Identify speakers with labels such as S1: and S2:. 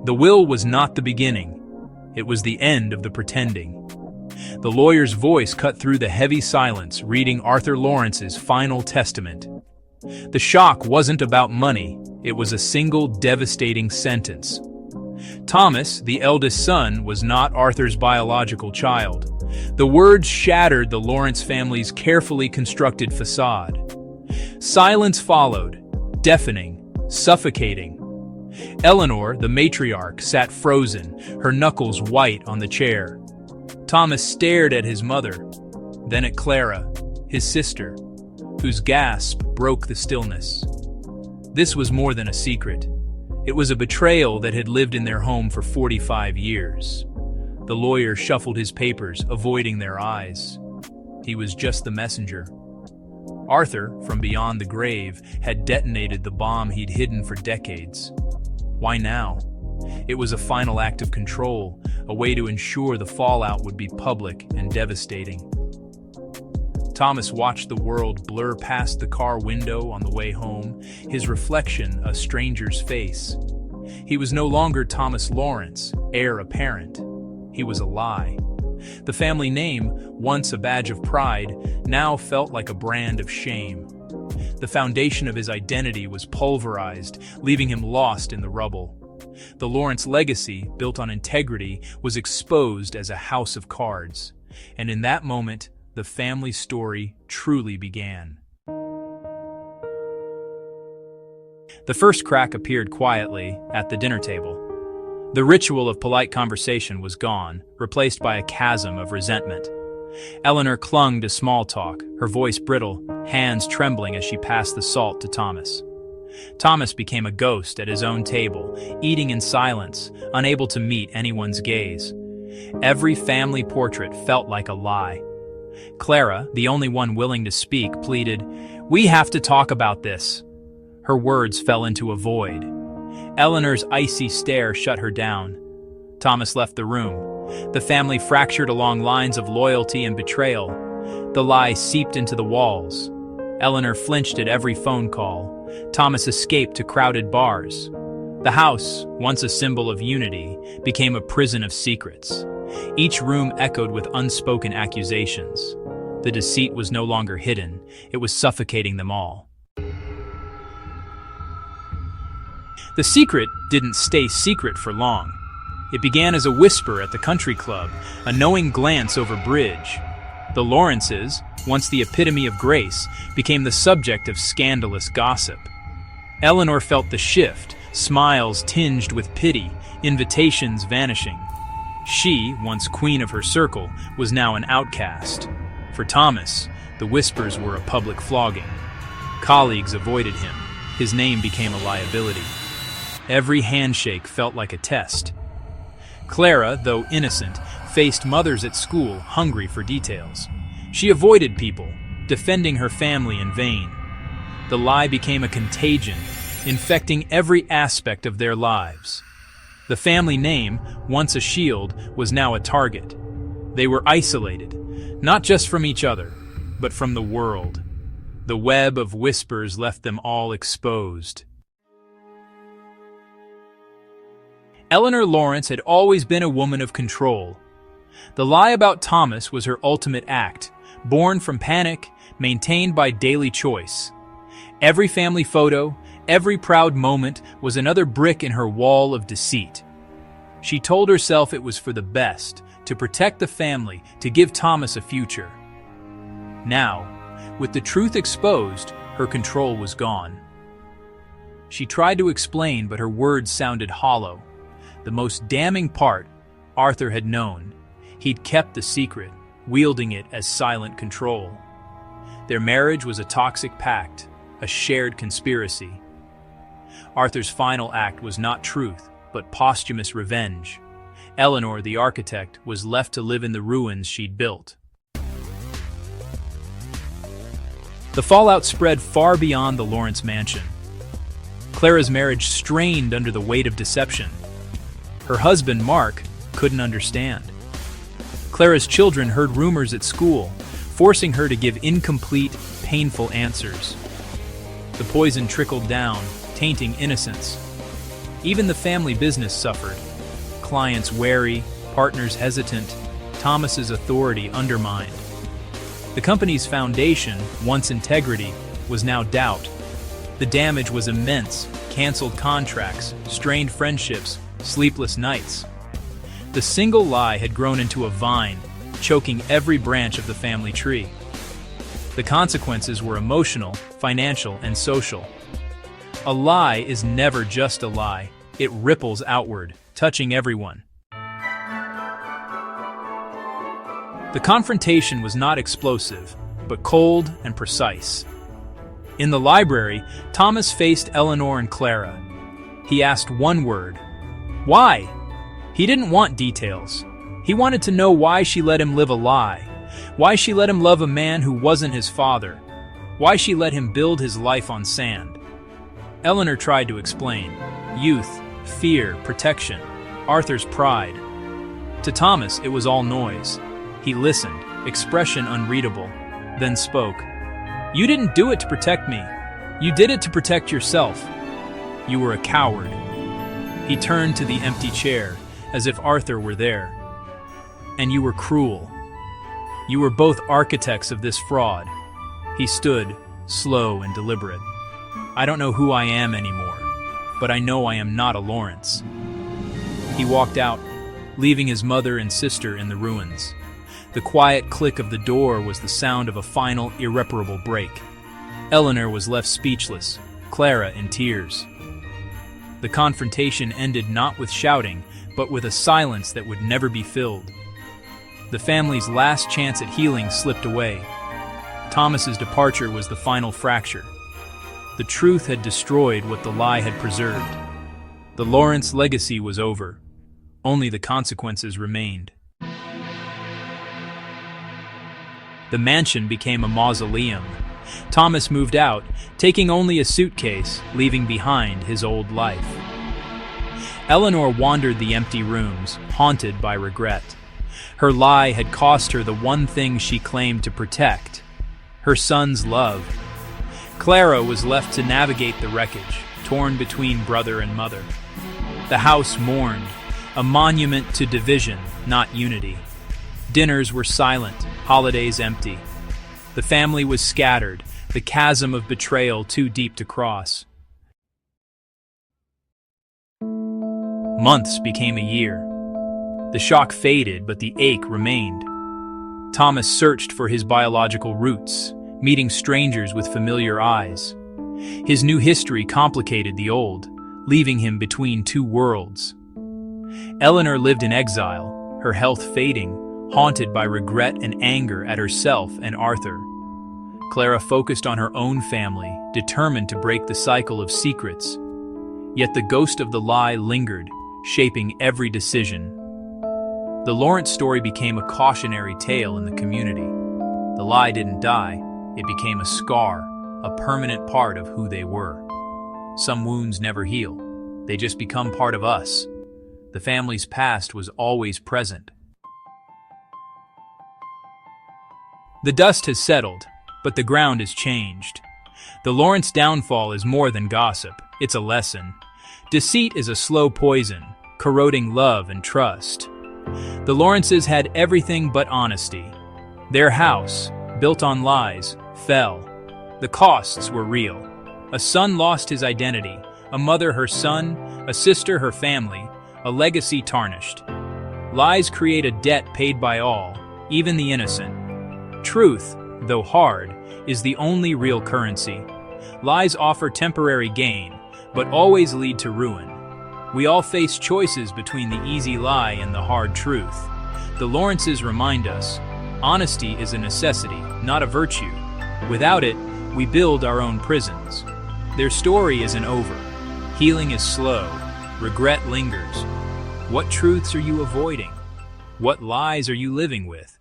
S1: The will was not the beginning. It was the end of the pretending. The lawyer's voice cut through the heavy silence, reading Arthur Lawrence's final testament. The shock wasn't about money. It was a single devastating sentence. Thomas, the eldest son, was not Arthur's biological child. The words shattered the Lawrence family's carefully constructed facade. Silence followed, deafening, suffocating. Eleanor, the matriarch, sat frozen, her knuckles white on the chair. Thomas stared at his mother, then at Clara, his sister, whose gasp broke the stillness. This was more than a secret. It was a betrayal that had lived in their home for 45 years. The lawyer shuffled his papers, avoiding their eyes. He was just the messenger. Arthur, from beyond the grave, had detonated the bomb he'd hidden for decades. Why now? It was a final act of control, a way to ensure the fallout would be public and devastating. Thomas watched the world blur past the car window on the way home, his reflection a stranger's face. He was no longer Thomas Lawrence, heir apparent. He was a lie. The family name, once a badge of pride, now felt like a brand of shame. The foundation of his identity was pulverized, leaving him lost in the rubble. The Lawrence legacy, built on integrity, was exposed as a house of cards. And in that moment, the family story truly began. The first crack appeared quietly at the dinner table. The ritual of polite conversation was gone, replaced by a chasm of resentment. Eleanor clung to small talk, her voice brittle, hands trembling as she passed the salt to Thomas. Thomas became a ghost at his own table, eating in silence, unable to meet anyone's gaze. Every family portrait felt like a lie. Clara, the only one willing to speak, pleaded, "We have to talk about this." Her words fell into a void. Eleanor's icy stare shut her down. Thomas left the room. The family fractured along lines of loyalty and betrayal. The lie seeped into the walls. Eleanor flinched at every phone call. Thomas escaped to crowded bars. The house, once a symbol of unity, became a prison of secrets. Each room echoed with unspoken accusations. The deceit was no longer hidden. It was suffocating them all. The secret didn't stay secret for long. It began as a whisper at the country club, a knowing glance over bridge. The Lawrences, once the epitome of grace, became the subject of scandalous gossip. Eleanor felt the shift, smiles tinged with pity, invitations vanishing. She, once queen of her circle, was now an outcast. For Thomas, the whispers were a public flogging. Colleagues avoided him. His name became a liability. Every handshake felt like a test. Clara, though innocent, faced mothers at school hungry for details. She avoided people, defending her family in vain. The lie became a contagion, infecting every aspect of their lives. The family name, once a shield, was now a target. They were isolated, not just from each other, but from the world. The web of whispers left them all exposed. Eleanor Lawrence had always been a woman of control. The lie about Thomas was her ultimate act, born from panic, maintained by daily choice. Every family photo, every proud moment was another brick in her wall of deceit. She told herself it was for the best, to protect the family, to give Thomas a future. Now, with the truth exposed, her control was gone. She tried to explain, but her words sounded hollow. The most damning part, Arthur had known. He'd kept the secret, wielding it as silent control. Their marriage was a toxic pact, a shared conspiracy. Arthur's final act was not truth, but posthumous revenge. Eleanor, the architect, was left to live in the ruins she'd built. The fallout spread far beyond the Lawrence mansion. Clara's marriage strained under the weight of deception. Her husband, Mark, couldn't understand. Clara's children heard rumors at school, forcing her to give incomplete, painful answers. The poison trickled down, tainting innocence. Even the family business suffered. Clients wary, partners hesitant, Thomas's authority undermined. The company's foundation, once integrity, was now doubt. The damage was immense: canceled contracts, strained friendships, sleepless nights. The single lie had grown into a vine, choking every branch of the family tree. The consequences were emotional, financial, and social. A lie is never just a lie. It ripples outward, touching everyone. The confrontation was not explosive, but cold and precise. In the library, Thomas faced Eleanor and Clara. He asked one word: why? He didn't want details. He wanted to know why she let him live a lie, why she let him love a man who wasn't his father, why she let him build his life on sand. Eleanor tried to explain: youth, fear, protection, Arthur's pride. To Thomas, it was all noise. He listened, expression unreadable, then spoke. You didn't do it to protect me. You did it to protect yourself. You were a coward. He turned to the empty chair, as if Arthur were there. And you were cruel. You were both architects of this fraud. He stood, slow and deliberate. I don't know who I am anymore, but I know I am not a Lawrence. He walked out, leaving his mother and sister in the ruins. The quiet click of the door was the sound of a final, irreparable break. Eleanor was left speechless, Clara in tears. The confrontation ended not with shouting, but with a silence that would never be filled. The family's last chance at healing slipped away. Thomas's departure was the final fracture. The truth had destroyed what the lie had preserved. The Lawrence legacy was over. Only the consequences remained. The mansion became a mausoleum. Thomas moved out, taking only a suitcase, leaving behind his old life. Eleanor wandered the empty rooms, haunted by regret. Her lie had cost her the one thing she claimed to protect: her son's love. Clara was left to navigate the wreckage, torn between brother and mother. The house mourned, a monument to division, not unity. Dinners were silent, holidays empty. The family was scattered, the chasm of betrayal too deep to cross. Months became a year. The shock faded, but the ache remained. Thomas searched for his biological roots, meeting strangers with familiar eyes. His new history complicated the old, leaving him between two worlds. Eleanor lived in exile, her health fading, haunted by regret and anger at herself and Arthur. Clara focused on her own family, determined to break the cycle of secrets. Yet the ghost of the lie lingered, shaping every decision. The Lawrence story became a cautionary tale in the community. The lie didn't die, it became a scar, a permanent part of who they were. Some wounds never heal, they just become part of us. The family's past was always present. The dust has settled, but the ground has changed. The Lawrence downfall is more than gossip, it's a lesson. Deceit is a slow poison, corroding love and trust. The Lawrences had everything but honesty. Their house, built on lies, fell. The costs were real. A son lost his identity, a mother her son, a sister her family, a legacy tarnished. Lies create a debt paid by all, even the innocent. Truth, though hard, is the only real currency. Lies offer temporary gain, but always lead to ruin. We all face choices between the easy lie and the hard truth. The Lawrences remind us, honesty is a necessity, not a virtue. Without it, we build our own prisons. Their story isn't over. Healing is slow. Regret lingers. What truths are you avoiding? What lies are you living with?